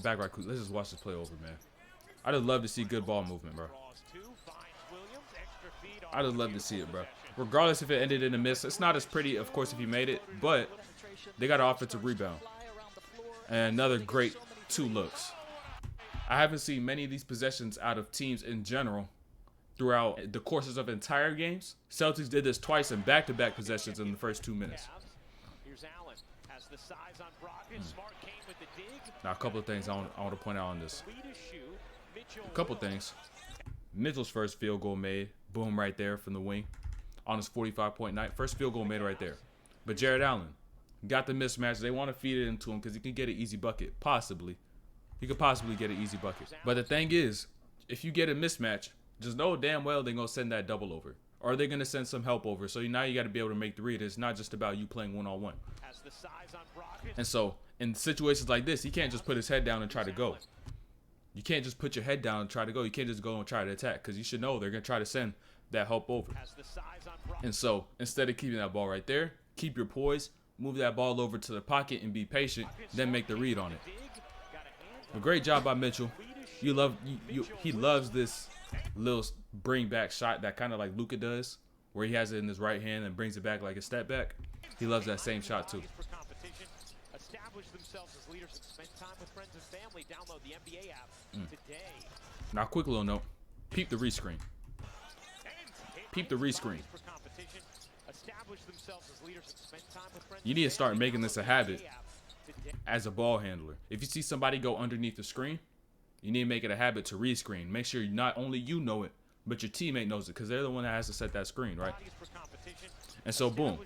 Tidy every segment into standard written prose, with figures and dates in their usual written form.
back right quick. Let's just watch this play over, man. I just love to see good ball movement, bro. I just love to see it, bro. Regardless if it ended in a miss, it's not as pretty, of course, if you made it, but they got an offensive rebound. And another great 2 looks. I haven't seen many of these possessions out of teams in general throughout the courses of entire games. Celtics did this twice in back-to-back possessions in the first 2 minutes. Now, a couple of things I want to point out on this. A couple of things. Mitchell's first field goal made. Boom, right there from the wing. On his 45-point night. First field goal made right there. But Jared Allen got the mismatch. They want to feed it into him because he can get an easy bucket. Possibly. He could possibly get an easy bucket. But the thing is, if you get a mismatch, just know damn well they're going to send that double over. Or they're going to send some help over. So now you got to be able to make the read. It's not just about you playing one-on-one. And so, in situations like this, he can't just put his head down and try to go. You can't just put your head down and try to go. You can't just go and try to attack because you should know they're going to try to send that help over. And so, instead of keeping that ball right there, keep your poise, move that ball over to the pocket and be patient, then make the read on it. A great job by Mitchell. He loves this little bring back shot that kind of like Luka does, where he has it in his right hand and brings it back like a step back. He loves that same shot too. Now, quick little note. Peep the rescreen. Peep the rescreen. You need to start making this a habit as a ball handler. If you see somebody go underneath the screen, you need to make it a habit to rescreen. Make sure not only you know it, but your teammate knows it because they're the one that has to set that screen, right? And so, boom,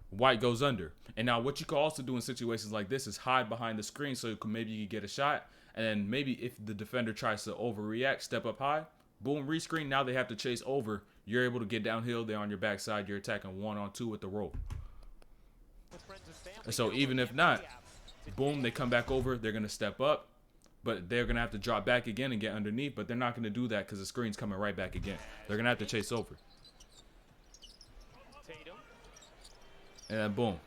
White goes under. And now what you can also do in situations like this is hide behind the screen so maybe you can get a shot. And then maybe if the defender tries to overreact, step up high, boom, rescreen. Now they have to chase over. You're able to get downhill. They're on your backside. You're attacking 1-on-2 with the rope. And so even if not, boom, they come back over. They're going to step up. But they're going to have to drop back again and get underneath. But they're not going to do that because the screen's coming right back again. They're going to have to chase over. And then boom.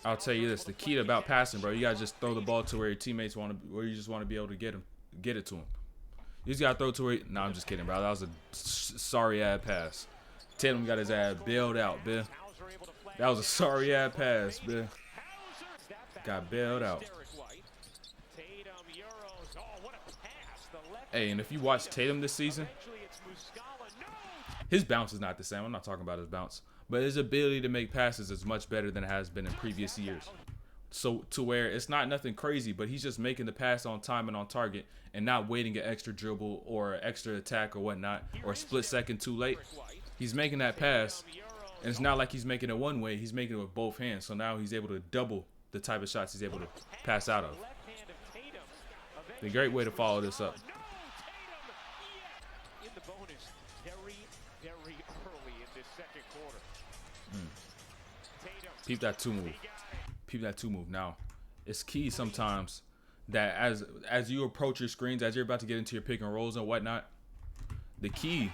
I'll tell you this, the key about passing, bro, you gotta just throw the ball to where your teammates want to, where you just want to be able to get it to them. You just gotta throw it to where. Nah, I'm just kidding, bro. That was a sorry ass pass. Tatum got his ass bailed out, man. That was a sorry ass pass, man. Got bailed out. Hey, and if you watch Tatum this season, his bounce is not the same. I'm not talking about his bounce. But his ability to make passes is much better than it has been in previous years. So to where it's not nothing crazy, but he's just making the pass on time and on target and not waiting an extra dribble or an extra attack or whatnot or a split second too late. He's making that pass, and it's not like he's making it one way. He's making it with both hands. So now he's able to double the type of shots he's able to pass out of. A great way to follow this up. Peep that 2 move. Peep that 2 move. Now, it's key sometimes that as you approach your screens, as you're about to get into your pick and rolls and whatnot, the key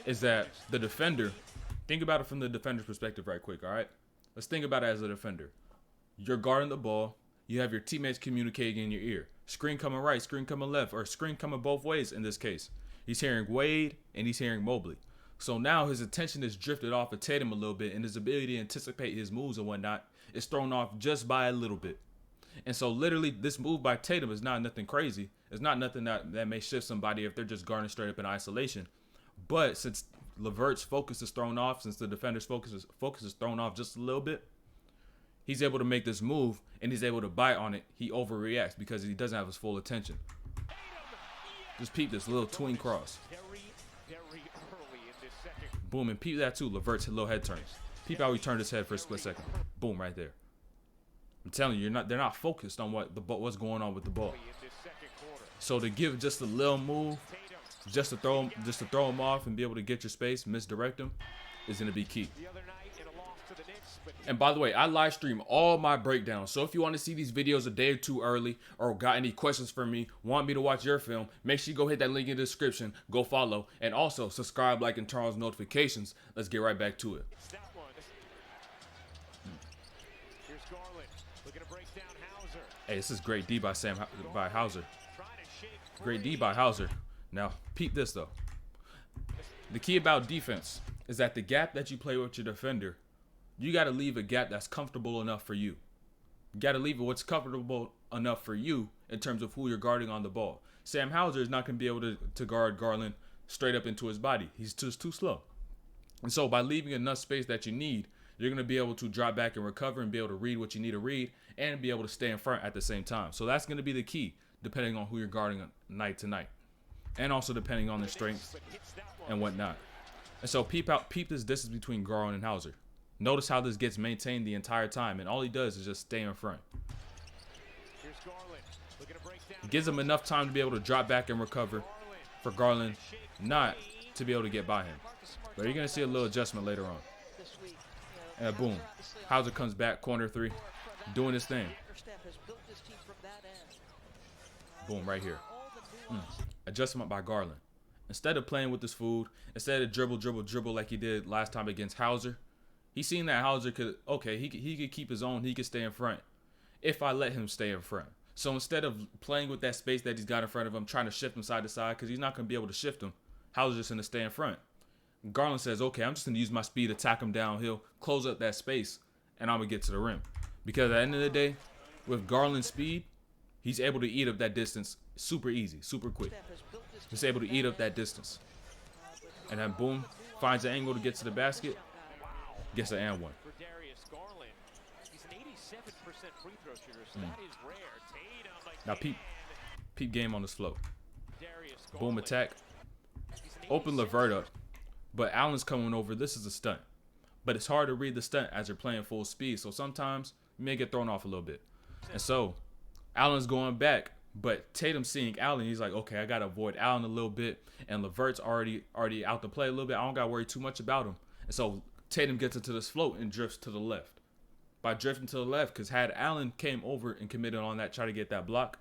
is that the defender, think about it from the defender's perspective right quick, all right? Let's think about it as a defender. You're guarding the ball. You have your teammates communicating in your ear. Screen coming right, screen coming left, or screen coming both ways in this case. He's hearing Wade and he's hearing Mobley. So now his attention is drifted off of Tatum a little bit, and his ability to anticipate his moves and whatnot is thrown off just by a little bit. And so literally this move by Tatum is not nothing crazy. It's not nothing that may shift somebody if they're just guarding straight up in isolation. But since LeVert's focus is thrown off, since the defender's focus is thrown off just a little bit, he's able to make this move, and he's able to bite on it. He overreacts because he doesn't have his full attention. Just peep this little tween cross. Boom, and peep that too, LeVert's little head turn. Peep how he turned his head for a split second. Boom, right there. I'm telling you, they're not focused on what's going on with the ball. So to give just a little move, just to throw him off and be able to get your space, misdirect him, is going to be key. And by the way, I live stream all my breakdowns. So if you want to see these videos a day or two early, or got any questions for me, want me to watch your film, make sure you go hit that link in the description, go follow, and also subscribe, like, and turn on notifications. Let's get right back to it. Hey, this is great D by by Hauser. Great D by Hauser. Now, peep this though. The key about defense is that the gap that you play with your defender, you got to leave a gap that's comfortable enough for you. You got to leave it what's comfortable enough for you in terms of who you're guarding on the ball. Sam Hauser is not going to be able to guard Garland straight up into his body. He's just too slow. And so by leaving enough space that you need, you're going to be able to drop back and recover and be able to read what you need to read and be able to stay in front at the same time. So that's going to be the key depending on who you're guarding night to night. And also depending on their strengths and whatnot. And so peep this distance between Garland and Hauser. Notice how this gets maintained the entire time, and all he does is just stay in front. It gives him enough time to be able to drop back and recover for Garland not to be able to get by him. But you're going to see a little adjustment later on. And boom. Hauser comes back, corner three, doing his thing. Boom, right here. Adjustment by Garland. Instead of playing with his food, instead of dribble like he did last time against Hauser, he's seen that Hauser could, okay, he could keep his own, he could stay in front if I let him stay in front. So instead of playing with that space that he's got in front of him, trying to shift him side to side, because he's not going to be able to shift him, Hauser's just going to stay in front. Garland says, okay, I'm just going to use my speed, attack him downhill, close up that space, and I'm going to get to the rim. Because at the end of the day, with Garland's speed, he's able to eat up that distance super easy, super quick. He's able to eat up that distance. And then boom, finds an angle to get to the basket, gets an and one. Now peep game on this flow. Boom attack. Open Levert up. But Allen's coming over. This is a stunt. But it's hard to read the stunt as you're playing full speed. So sometimes you may get thrown off a little bit. And so Allen's going back. But Tatum seeing Allen, he's like, okay, I got to avoid Allen a little bit. And Levert's already out to play a little bit. I don't got to worry too much about him. And so Tatum gets into this float and drifts to the left. By drifting to the left, because had Allen came over and committed on that, try to get that block,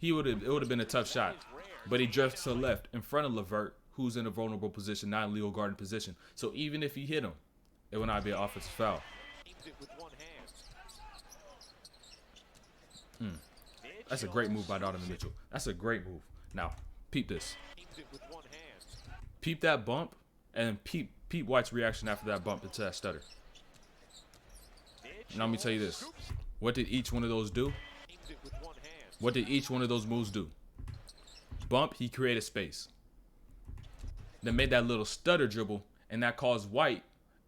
it would have been a tough shot. But he drifts to the left in front of Levert, who's in a vulnerable position, not in legal guarding position. So even if he hit him, it would not be an offensive foul. That's a great move by Donovan Mitchell. That's a great move. Now, peep this. Peep that bump, and peep White's reaction after that bump into that stutter. Now let me tell you this. What did each one of those do? What did each one of those moves do? Bump, he created space. Then made that little stutter dribble, and that caused White,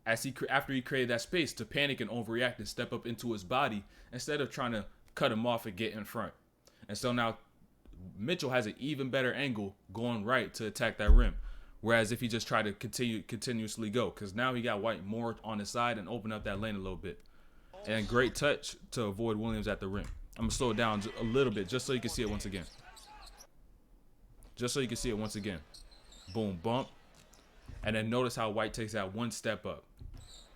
after he created that space, to panic and overreact and step up into his body instead of trying to cut him off and get in front. And so now Mitchell has an even better angle going right to attack that rim. Whereas if he just tried to continuously go, because now he got White more on his side and open up that lane a little bit. And great touch to avoid Williams at the rim. I'm going to slow it down a little bit just so you can see it once again. Just so you can see it once again. Boom, bump. And then notice how White takes that one step up.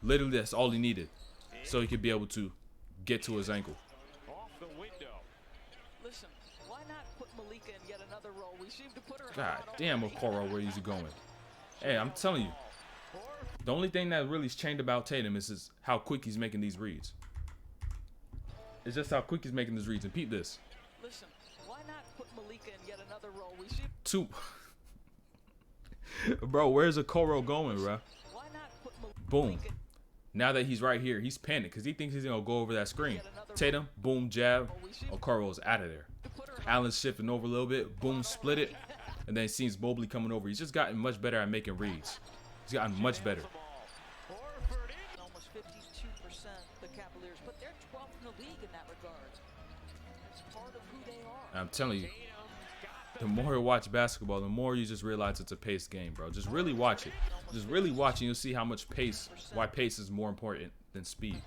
Literally, that's all he needed. So he could be able to get to his ankle. Listen, why not put Malika in yet another role? We seem to put her. God damn, Okoro, where is he going? Hey, I'm telling you. The only thing that really's changed about Tatum is how quick he's making these reads. It's just how quick he's making these reads. And peep this. Listen, why not put Malika in yet another role? We seem. Two. Bro, where's Okoro going, bro? Why not put Malika? Boom. Now that he's right here, he's panicked because he thinks he's going to go over that screen. Tatum, boom, jab. Okoro's out of there. Allen's shifting over a little bit. Boom, split it. And then he sees Mobley coming over. He's just gotten much better at making reads. He's gotten much better. Almost 52% the Cavaliers, but they're 12th in the league in that regard. It's part of who they are. I'm telling you, the more you watch basketball, the more you just realize it's a paced game, bro. Just really watch it. Just really watch it. You'll see how much pace, why pace is more important than speed.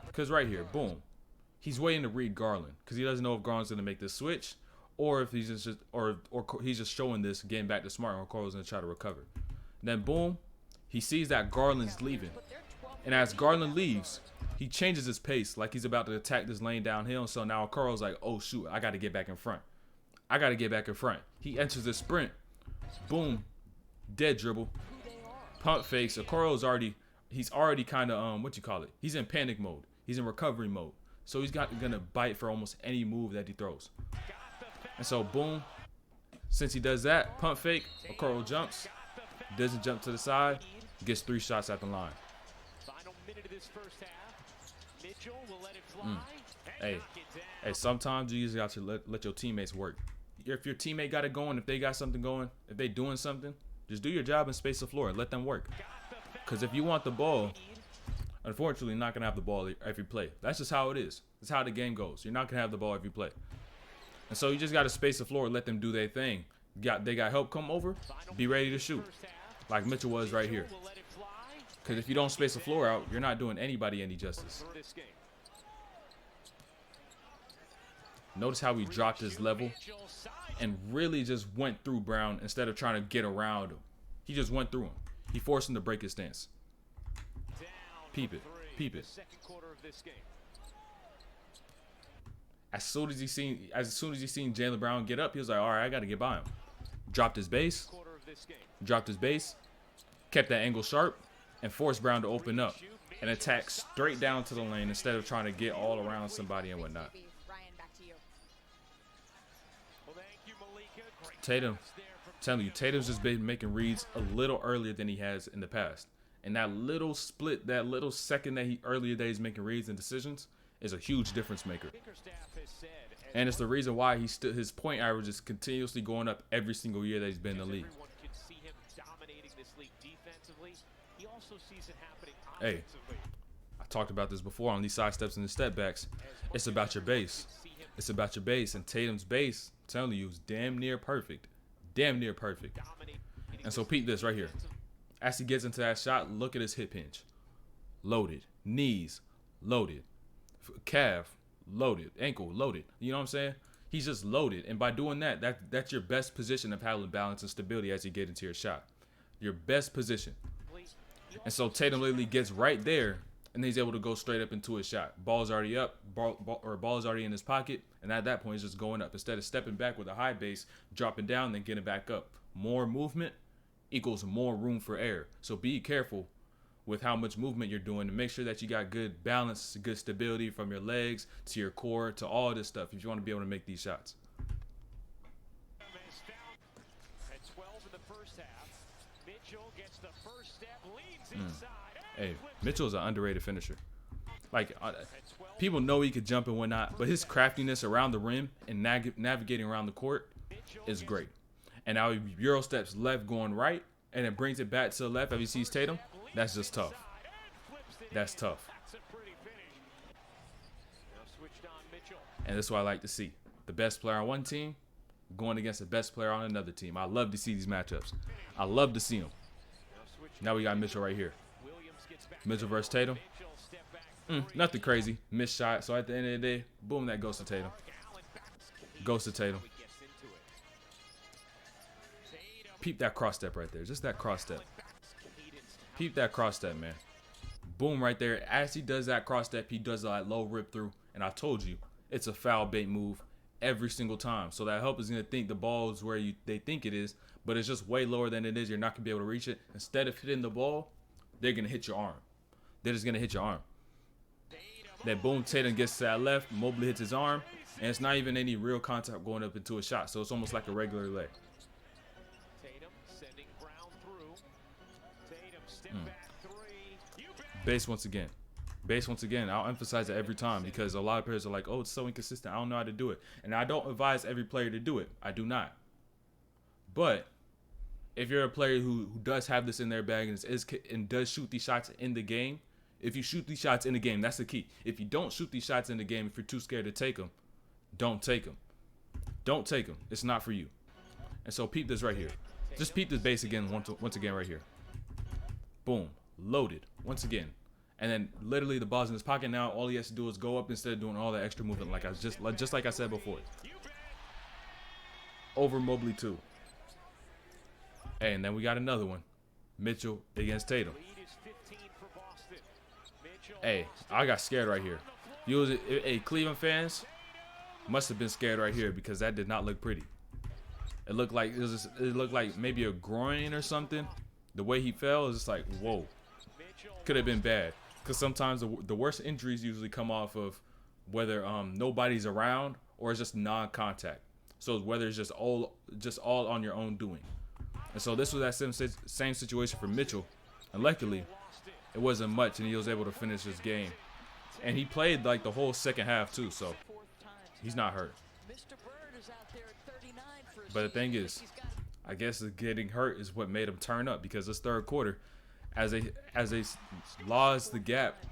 Because right here, boom. He's waiting to read Garland because he doesn't know if Garland's going to make this switch or if he's just or he's just showing this, getting back to Smart, and Carl's going to try to recover. Then boom, he sees that Garland's leaving. And as Garland leaves, he changes his pace like he's about to attack this lane downhill. So now Carl's like, oh shoot, I got to get back in front. I got to get back in front. He enters the sprint. Boom. Dead dribble. Pump fakes. Okoro's he's already kind of, what you call it? He's in panic mode. He's in recovery mode. So he's gonna bite for almost any move that he throws. And so boom, since he does that, pump fake, Okoro jumps, doesn't jump to the side, gets 3 shots at the line. Hey, sometimes you just got to let your teammates work. If your teammate got it going, if they got something going, if they doing something, just do your job and space the floor and let them work. Because if you want the ball, unfortunately, you're not going to have the ball every play. That's just how it is. That's how the game goes. You're not going to have the ball every play. And so you just got to space the floor and let them do their thing. They got help come over, be ready to shoot. Like Mitchell was right here. Because if you don't space the floor out, you're not doing anybody any justice. Notice how he dropped his level and really just went through Brown instead of trying to get around him. He just went through him. He forced him to break his stance. Peep it. Peep it. As soon as he seen Jaylen Brown get up, he was like, all right, I got to get by him. Dropped his base. Kept that angle sharp and forced Brown to open up and attack straight down to the lane instead of trying to get all around somebody and whatnot. Tatum, I'm telling you, Tatum's just been making reads a little earlier than he has in the past. And that little split, that little second that earlier that he's making reads and decisions is a huge difference maker. And it's the reason why his point average is continuously going up every single year that he's been in the league. Hey, I talked about this before on these side steps and the step backs. It's about your base. It's about your base. And Tatum's base, I'm telling you, is damn near perfect. Damn near perfect. And so peep this right here. As he gets into that shot, look at his hip hinge. Loaded. Knees, loaded. Calf, loaded. Ankle, loaded. You know what I'm saying? He's just loaded. And by doing that, that's your best position of having balance and stability as you get into your shot. Your best position. And so Tatum literally gets right there, and he's able to go straight up into his shot. Ball's already up, ball is already in his pocket, and at that point, he's just going up. Instead of stepping back with a high base, dropping down, then getting back up. More movement equals more room for error. So be careful with how much movement you're doing to make sure that you got good balance, good stability from your legs to your core to all this stuff if you want to be able to make these shots. Hey, Mitchell's an underrated finisher. Like, people know he could jump and whatnot, but his craftiness around the rim and navigating around the court is great. And now he Euro steps left going right, and it brings it back to the left as he sees Tatum. That's just tough. That's tough. And that's what I like to see. The best player on one team going against the best player on another team. I love to see these matchups. I love to see them. Now we got Mitchell right here. Mitchell versus Tatum. Nothing crazy. Missed shot. So at the end of the day, boom, that goes to Tatum. Goes to Tatum. Peep that cross step right there. Just that cross step. Peep that cross step, man. Boom, right there. As he does that cross step, he does that low rip through. And I told you, it's a foul bait move every single time. So that help is going to think the ball is where they think it is, but it's just way lower than it is. You're not going to be able to reach it. Instead of hitting the ball, they're going to hit your arm. They're just going to hit your arm. Then boom, Tatum gets to that left. Mobley hits his arm. And it's not even any real contact going up into a shot. So it's almost like a regular leg. Base once again. Base once again. I'll emphasize it every time because a lot of players are like, oh, it's so inconsistent. I don't know how to do it. And I don't advise every player to do it. I do not. But if you're a player who does have this in their bag and does shoot these shots in the game, if you shoot these shots in the game, that's the key. If you don't shoot these shots in the game, if you're too scared to take them, don't take them. Don't take them. It's not for you. And so peep this right here. Just peep this base again once again right here. Boom. Loaded. Once again. And then literally the ball's in his pocket now. All he has to do is go up instead of doing all that extra movement just like I said before. Over Mobley too. Hey, and then we got another one. Mitchell against Tatum. Hey, I got scared right here. Hey, Cleveland fans must have been scared right here because that did not look pretty. It looked like maybe a groin or something. The way he fell is just like, whoa. Could have been bad. Because sometimes the worst injuries usually come off of whether nobody's around or it's just non-contact. So whether it's just all on your own doing. And so this was that same situation for Mitchell. And luckily, it wasn't much, and he was able to finish his game. And he played like the whole second half too, so he's not hurt. But the thing is, I guess getting hurt is what made him turn up, because this third quarter, as they lost the gap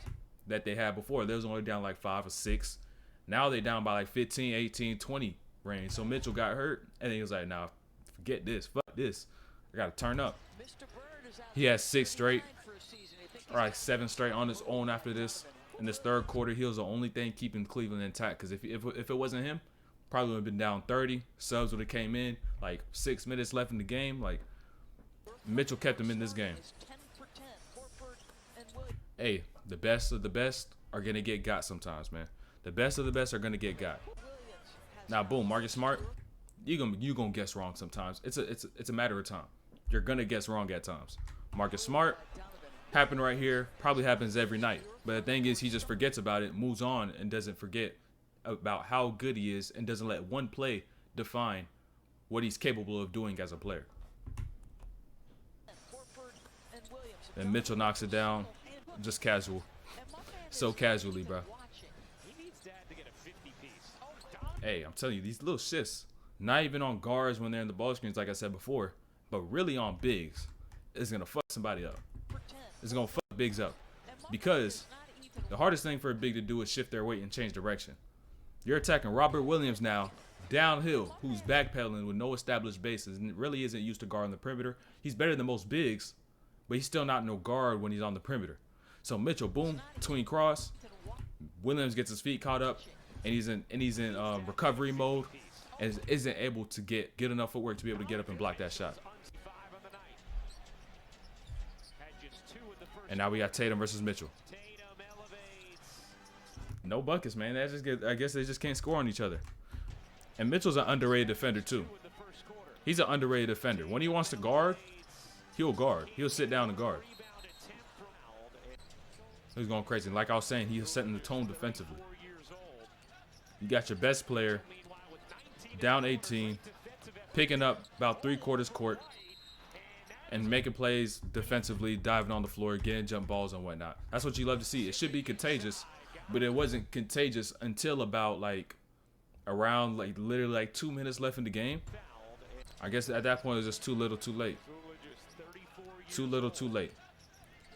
that they had before, they was only down like 5 or 6. Now they down by like 15, 18, 20 range. So Mitchell got hurt, and he was like, nah, forget this, fuck this. I got to turn up. He had 6 straight, or like 7 straight on his own after this. In this third quarter, he was the only thing keeping Cleveland intact, because if it wasn't him, probably would have been down 30. Subs would have came in, like 6 minutes left in the game. Like, Mitchell kept him in this game. Hey, the best of the best are going to get sometimes, man. The best of the best are going to get got. Now, boom, Marcus Smart, you gonna guess wrong sometimes. It's a matter of time. You're going to guess wrong at times. Marcus Smart, happened right here, probably happens every night. But the thing is, he just forgets about it, moves on, and doesn't forget about how good he is, and doesn't let one play define what he's capable of doing as a player. And Mitchell knocks it down, just casual. So casually, bro. Hey, I'm telling you, these little shifts, not even on guards when they're in the ball screens, like I said before, but really on bigs, is going to fuck somebody up. It's going to fuck bigs up. Because the hardest thing for a big to do is shift their weight and change direction. You're attacking Robert Williams now, downhill, who's backpedaling with no established bases and really isn't used to guarding the perimeter. He's better than most bigs, but he's still not no guard when he's on the perimeter. So Mitchell, boom, tween cross. Williams gets his feet caught up, and he's in recovery mode, and isn't able to get enough footwork to be able to get up and block that shot. And now we got Tatum versus Mitchell. No buckets, man. I guess they just can't score on each other. And Mitchell's an underrated defender too. He's an underrated defender. When he wants to guard, he'll guard. He'll sit down and guard. He's going crazy. Like I was saying, he's setting the tone defensively. You got your best player down 18, picking up about 3/4 court, and making plays defensively, diving on the floor, getting jump balls and whatnot. That's what you love to see. It should be contagious, but it wasn't contagious until about around literally 2 minutes left in the game. I guess at that point it was just too little, too late. Too little, too late.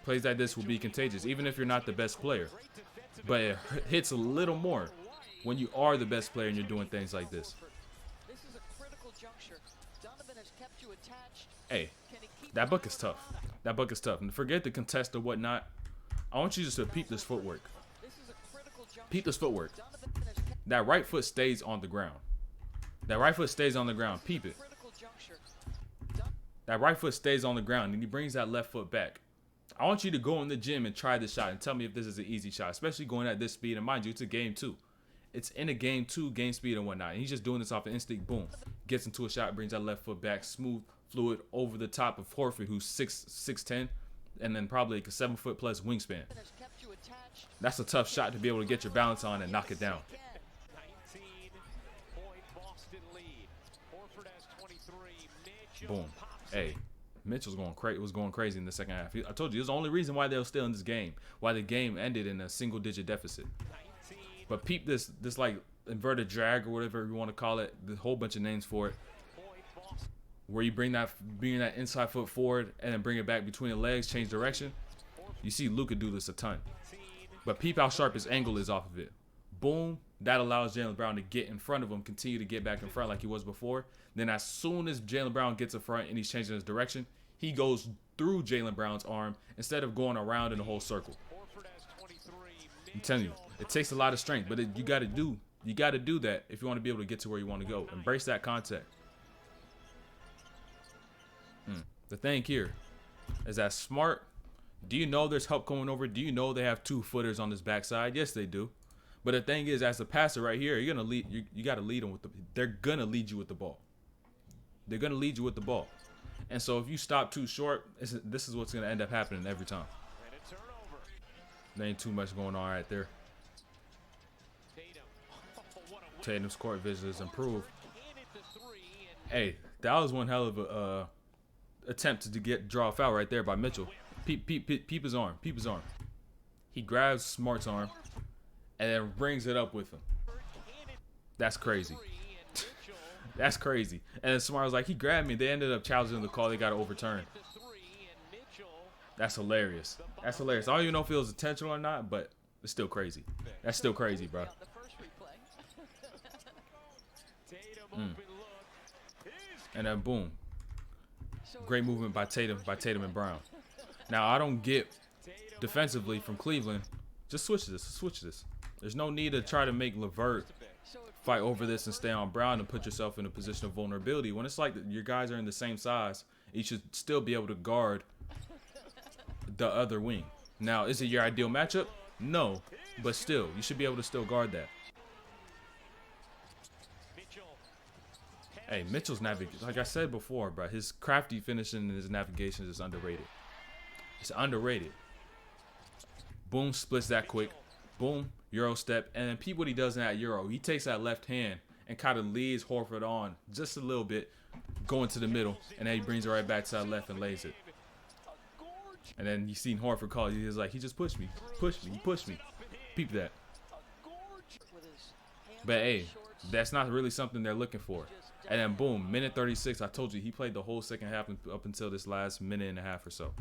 Plays like this will be contagious, even if you're not the best player. But it hits a little more when you are the best player and you're doing things like this. Hey, that buck is tough. That buck is tough. And forget the contest or whatnot. I want you just to peep this footwork. Peep this footwork. That right foot stays on the ground. That right foot stays on the ground. Peep it. That right foot stays on the ground, and he brings that left foot back. I want you to go in the gym and try this shot and tell me if this is an easy shot, especially going at this speed. And mind you, it's a game 2. It's in a game 2, game speed and whatnot. And he's just doing this off the instinct. Boom. Gets into a shot, brings that left foot back, smooth, fluid, over the top of Horford, who's 6'10", and then probably like a 7-foot plus wingspan. That's a tough shot to be able to get your balance on and knock it down. Boom. Hey, Mitchell's was going crazy in the second half. I told you, it's the only reason why they were still in this game, why the game ended in a single-digit deficit. But peep this like inverted drag or whatever you want to call it, the whole bunch of names for it, where you bring that inside foot forward and then bring it back between the legs, change direction. You see Luka do this a ton. But peep how sharp his angle is off of it. Boom. That allows Jaylen Brown to get in front of him, continue to get back in front like he was before. Then as soon as Jaylen Brown gets in front and he's changing his direction, he goes through Jaylen Brown's arm instead of going around in a whole circle. I'm telling you, it takes a lot of strength, but you got to do that if you want to be able to get to where you want to go. Embrace that contact. The thing here is that Smart, do you know there's help coming over? Do you know they have 2-footers on this backside? Yes, they do. But the thing is, as a passer right here, you're gonna lead. You got to lead them with they're gonna lead you with the ball. They're gonna lead you with the ball. And so if you stop too short, this is what's gonna end up happening every time. There ain't too much going on right there. Tatum's court vision is improved. Hey, that was one hell of a attempt to draw a foul right there by Mitchell. Peep his arm. Peep his arm. He grabs Smart's arm and then brings it up with him. That's crazy. That's crazy. And then Smart was like, he grabbed me. They ended up challenging the call. They got to overturn. That's hilarious. That's hilarious. I don't even know if it was intentional or not, but it's still crazy. That's still crazy, bro. And then boom. Great movement by Tatum and Brown. Now, I don't get defensively from Cleveland. Just switch this. There's no need to try to make LeVert fight over this and stay on Brown and put yourself in a position of vulnerability. When it's like your guys are in the same size, you should still be able to guard the other wing. Now, is it your ideal matchup? No, but still, you should be able to still guard that. Hey, Mitchell's navigation, like I said before, bro, his crafty finishing and his navigation is underrated. It's underrated. Boom, splits that quick. Boom, Euro step. And then peep what he does in that Euro. He takes that left hand and kind of leads Horford on just a little bit, going to the middle. And then he brings it right back to that left and lays it. And then you seen Horford call. He was like, he just pushed me. He pushed me. Peep that. But hey, that's not really something they're looking for. And then boom, minute 36. I told you he played the whole second half up until this last minute and a half or so.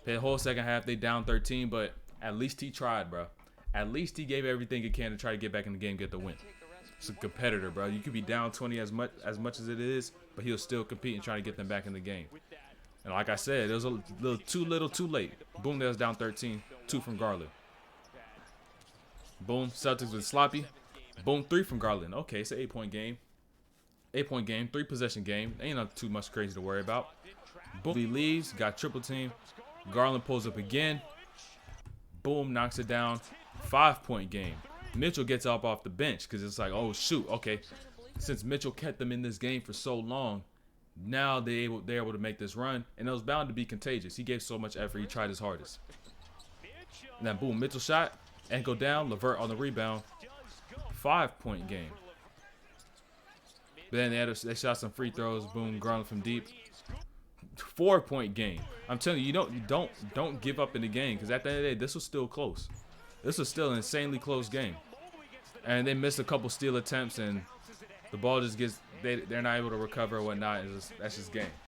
The whole second half, they down 13, but at least he tried, bro. At least he gave everything he can to try to get back in the game, get the win. It's a competitor, bro. You could be down 20 as much as it is, but he'll still compete and try to get them back in the game. And like I said, it was a little too late. Boom, they was down 13. 2 from Garland. Boom, Celtics was sloppy. Boom, 3 from Garland. Okay, it's an 8-point game. 8-point game, 3-possession game. Ain't not too much crazy to worry about. Boom, he leaves, got triple team. Garland pulls up again. Boom, knocks it down. 5-point game. Mitchell gets up off the bench because it's like, oh shoot, okay. Since Mitchell kept them in this game for so long, now they're able to make this run, and it was bound to be contagious. He gave so much effort. He tried his hardest. And then boom, Mitchell shot and go down. LeVert on the rebound. 5-point game. But then they shot some free throws. Boom, Garland from deep. 4-point game. I'm telling you, don't give up in the game, because at the end of the day, this was still close. This was still an insanely close game. And they missed a couple steal attempts, and the ball just gets they're not able to recover or whatnot. That's just game.